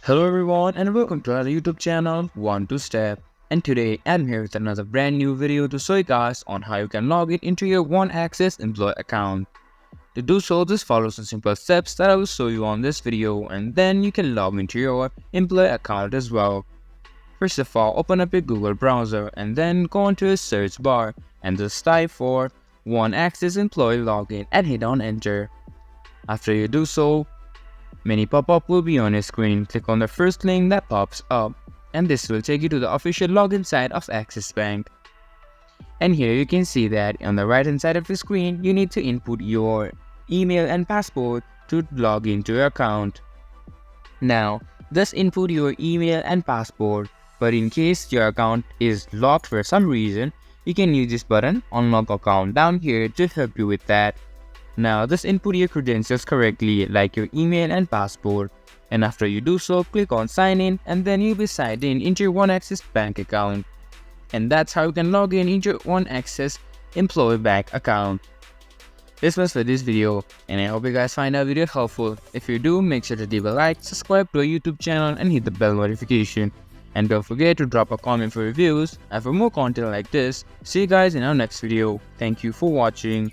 Hello everyone and welcome to our YouTube channel 1-2-Step, and today I'm here with another brand new video to show you guys on how you can log in into your One-Access employee account. To do so, just follow some simple steps that I will show you on this video, and then you can log into your employee account as well. First of all, open up your Google browser and then go into a search bar and just type for One-Access employee login and hit on enter. After you do so, many pop-up will be on your screen. Click on the first link that pops up, and this will take you to the official login site of Axis Bank. And here you can see that on the right hand side of the screen, you need to input your email and password to log into your account. Now, just input your email and password, but in case your account is locked for some reason, you can use this button, Unlock Account, down here to help you with that. Now just input your credentials correctly, like your email and password, and after you do so, click on sign in, and then you'll be signed in into your One-Access bank account. And that's how you can log in into your One-Access employee bank account. This was for this video, and I hope you guys find our video helpful. If you do, make sure to leave a like, subscribe to our YouTube channel, and hit the bell notification. And don't forget to drop a comment for reviews and for more content like this. See you guys in our next video. Thank you for watching.